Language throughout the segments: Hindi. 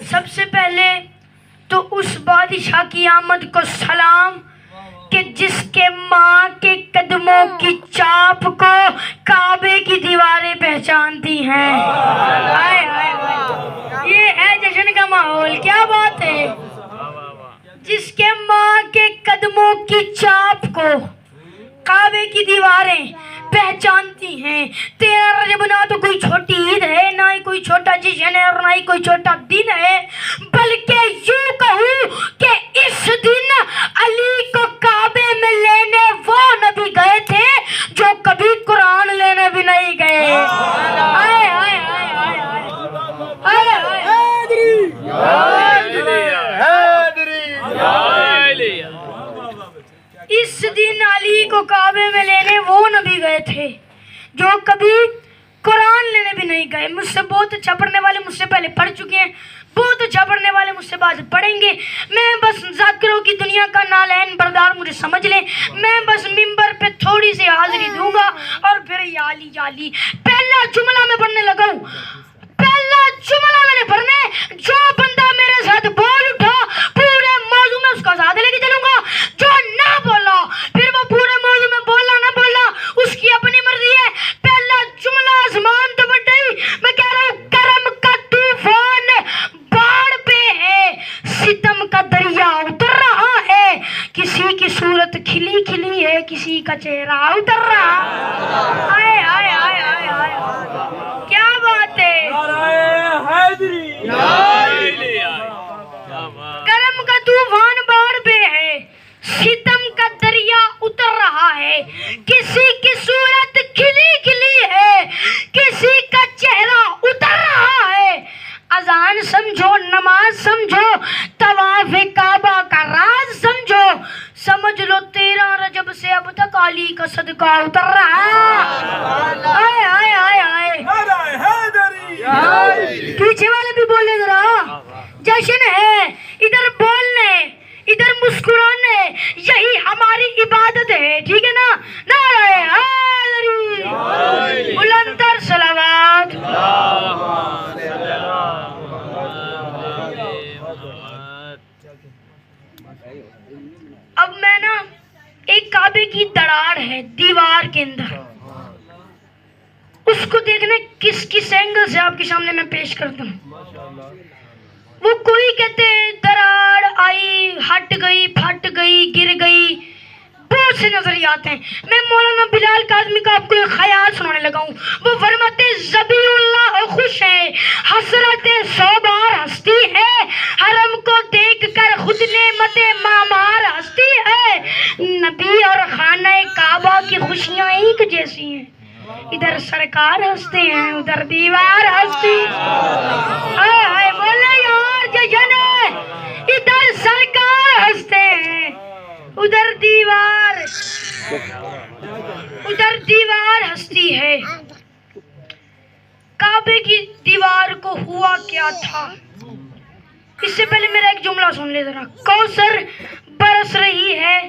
सबसे पहले तो उस बादशाह की आमद को सलाम कि जिसके माँ के कदमों की चाप को काबे की दीवारें पहचानती हैं। हाय हाय हाय, ये है जश्न का माहौल। क्या बात है। जिसके माँ के कदमों की चाप को काबे की दीवारें पहचानती हैं। 13 रजब ना तो कोई छोटी ईद है, ना ही कोई छोटा जश्न है, और ना ही कोई छोटा दिन है, बल्कि यूं कहूँ कि इस दिन अली को काबे में लेने वो नबी गए थे जो कभी कुरान लेने भी नहीं गए। हाय हाय हाय हाय हाय इस दिन अली को काबे में लेने वो नबी गए थे जो कभी कुरान लेने भी नहीं गए। मुझसे बहुत अच्छा पढ़ने वाले मुझसे पहले पढ़ चुके हैं, बहुत अच्छा पढ़ने वाले मुझसे बाद पढ़ेंगे। मैं बस जाकिरों की दुनिया का नालैन बरदार मुझे समझ ले। मैं बस मिंबर पे थोड़ी सी हाजिरी दूंगा और फिर याली याली पहला जुमला में पढ़ने लगा हूँ। पहला जुमला मैंने पढ़ने, जो बंदा मेरे साथ बोल उठा पूरे मौजू में उसका साथ लेके चलूंगा। जो ना बोला फिर वो पूरे मौजू में बोला ना बोला उसकी अपनी मर्जी है। पहला जुमला आसमान तो बढ़ गई। मैं कह रहा हूँ करम का तूफान बाढ़ पे है, सितम का दरिया उतर रहा है, किसी की सूरत खिली खिली है, किसी का चेहरा उतर रहा। आए आए आए आए आए, क्या बात है। करम का तूफान बाढ़ पे है, सितम का दरिया उतर रहा है, किसी की सूरत खिली खिली है, किसी का चेहरा उतर रहा है। अजान समझो, नमाज समझो, तवाफ काबा का राज समझो, समझ लो 13 रजब से अब तक अली का सदका उतर रहा है। आए आए आए आए, पीछे वाले भी बोले जरा, जश्न है, इधर बोलने इधर मुस्कुराने, यही हमारी इबादत है, ठीक है ना। नारे हैदरी, बुलंदर सलावत। अब मैं ना, एक काबे की दरार है दीवार के अंदर, उसको देखने किस किस एंगल से आपके सामने मैं पेश करता हूँ। वो कोई कहते दरार आई, हट गई, फट गई, गिर गई, बहुत से नजरियात हैं। मैं मौलाना बिलाल काज़मी का आपको एक ख्याल सुनाने लगा हूँ। वो फरमाते ज़बीउल्लाह खुश है, हसरत 100 बार हंसती है, हरम को देखकर खुद नेमते मामार हंसती है। नबी और खाना काबा की खुशियाँ एक जैसी हैं, इधर सरकार हंसते हैं, उधर दीवार हंसती। हाय हाय बोले यार जश्न है, इधर सरकार हंसते हैं, उधर दीवार हंसती है। काबे की दीवार को हुआ क्या था, इससे पहले मेरा एक जुमला सुन ले जरा। कौसर बरस रही है,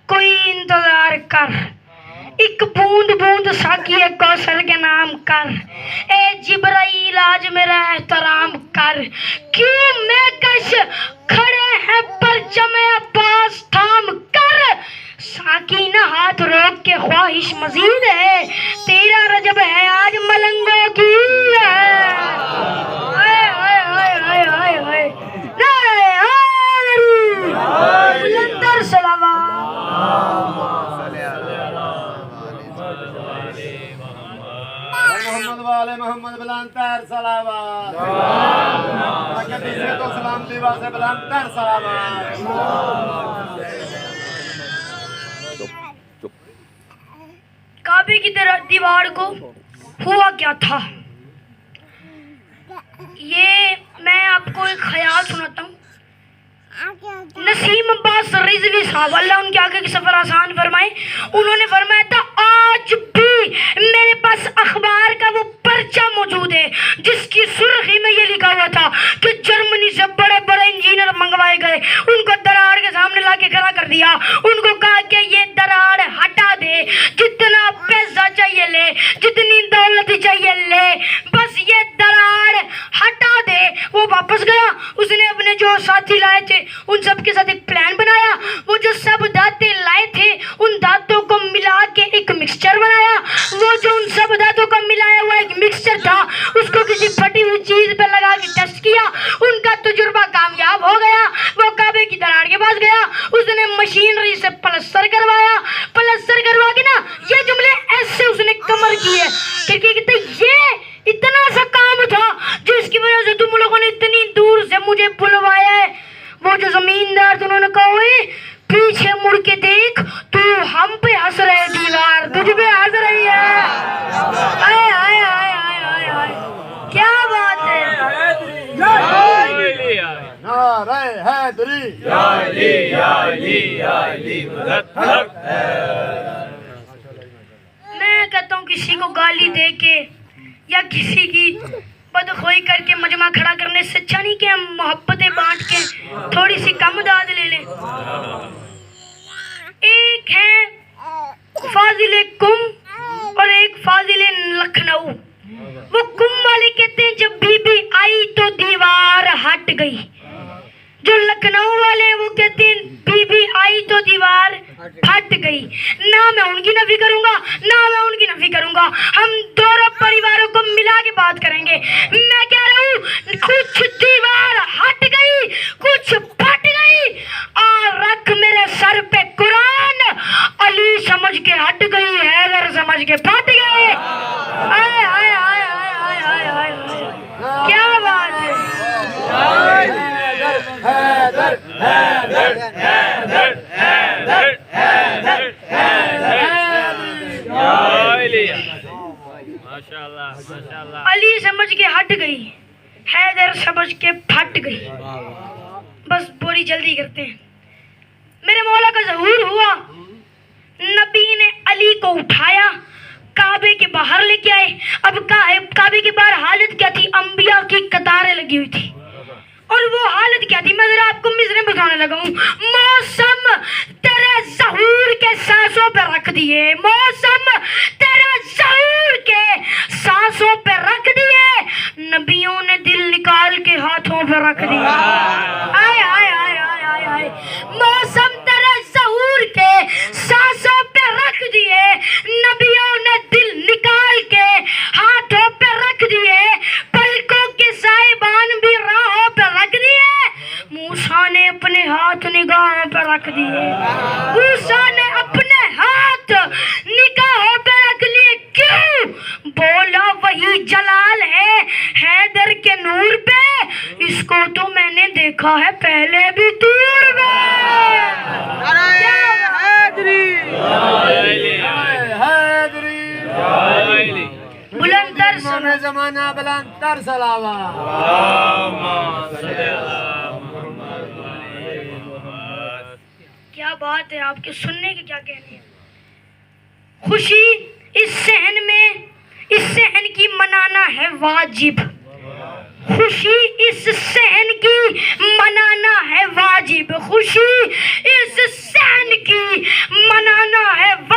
कोई इंतजार कर, एक बूंद बूंद साकिए कौसर के नाम कर, ए जिब्राइल आज मेरा एहतराम कर, क्यों मैं कश खड़े हैं परचमे अब्बास थाम कर, साकीना हाथ रोक के ख्वाहिश मजीद है, 13 रजब है आज मलंगों की है। हाय हाय हाय हाय हाय हाय, नारे हैदरी, बुलंदर सलावत। मोहम्मद वाले मोहम्मद बुलंदर सलावत, तो सलाम दीवा से बुलंदर सलावत। काबे की दीवार को हुआ क्या था, ये मैं आपको एक ख्याल सुनाता हूँ। नसीम अब्बास रिजवी साहब, अल्लाह उनके आगे की सफर आसान फरमाए, उन्होंने फरमाया था आज भी मेरे पास अखबार का वो पर्चा मौजूद है जिसकी सुर्खी में ये लिखा हुआ था कि जर्मनी से बड़े बड़े इंजीनियर मंगवाए गए, उनको दरार के सामने लाके खड़ा कर दिया, उनको कहा कि ये दरार हटा दे, जितना पैसा चाहिए ले, जितनी दौलत चाहिए ले, बस ये दरार हटा दे। वो वापस गया, उसने अपने जो साथी लाए थे उन सब के साथ एक प्लान बनाया। वो जो सब दांतें लाए थे उन दांतों को मिला के एक मिक्सचर बनाया। वो जो उन सब दांतों का मिलाया हुआ एक मिक्सचर था उसको किसी फटी हुई चीज पे लगा के टेस्ट किया। उनका तजुर्बा कामयाब हो गया। वो काबे की दरार के पास गया, उसने मशीनरी से प्लास्टर करवाया। प्लास्टर करवा के ना ये जुमले ऐसे उसने कमर की है क्योंकि कहते ये इतना सा काम था जिसकी वजह से तुम लोगों ने इतनी दूर से मुझे बुलवाया है। वो जो जमींदार थे उन्होंने कहा ओए पीछे मुड़ के देख, तू हम पे हंस रहे, दीवार तुझ पे हंस रही है। आए आए आए आए आए आए क्या बात है। नारे हैदरी मैं कहता हूँ किसी को गाली दे के या किसी की बदखोई करके मजमा खड़ा करने से अच्छा नहीं कि हम मोहब्बतें बांट के थोड़ी सी कम दाद ले लें। एक है फाजिल कुम और एक फाजिल लखनऊ। वो कुम वाले कहते हैं जब बीबी आई तो दीवार हट गई। जो लखनऊ वाले हैं वो कहते हैं बीबी आई तो दीवार फट गई। ना मैं उनकी नफी करूंगा ना मैं उनकी नफी करूंगा, हम दोनों परिवारों को मिला के बात करेंगे। मैं कह रहा हूँ कुछ दीवार हट गई कुछ फट गई और रख मेरे सर पे कुरान, अली समझ के हट गई हैदर समझ के फट गए। आए आए आए आए आए आए आए क्या बात है। हैदर हैदर हैदर हैदर हैदर माशाल्लाह माशाल्लाह। अली समझ के हट गई हैदर समझ के फट गई। बस बड़ी जल्दी करते हैं। मेरे मौला का ज़हूर हुआ, नबी ने अली को उठाया, काबे के बाहर लेके आए। अब काबे के बाहर हालत क्या थी, अंबिया की कतारें लगी हुई थी। और वो हालत क्या थी मैं जरा आपको मिसरे में बताने लगा हूँ। मौसम तेरे ज़हूर के सांसों पे रख दिए, मौसम तेरे ज़हूर के सांसों पे रख दिए, नबियों ने दिल निकाल के हाथों पे रख दिया। आए आए आए आए आए आए मौसम तेरे ज़हूर के सांसों पे रख दिए, नबियों ने दिल निकाल के हाथों पे रख दिए, पलकों के साहिबान भी राहों पे रख दिए, मूसा ने अपने हाथ निगाहों पे रख दिए, मूसा ने अपने हाथ निगाहों पे रख लिए। क्यों? बोला वही जलाल है हैदर के नूर पे, इसको तो मैंने देखा है पहले भी दूर में। बुलंदर जमाना बुलंदर सलावा। क्या बात है, आपके सुनने के क्या कहने हैं। खुशी इस सहन में, इस सहन की मनाना है वाजिब। खुशी इस सहन की मनाना है वाजिब, खुशी इस सहन की मनाना है वाजिब।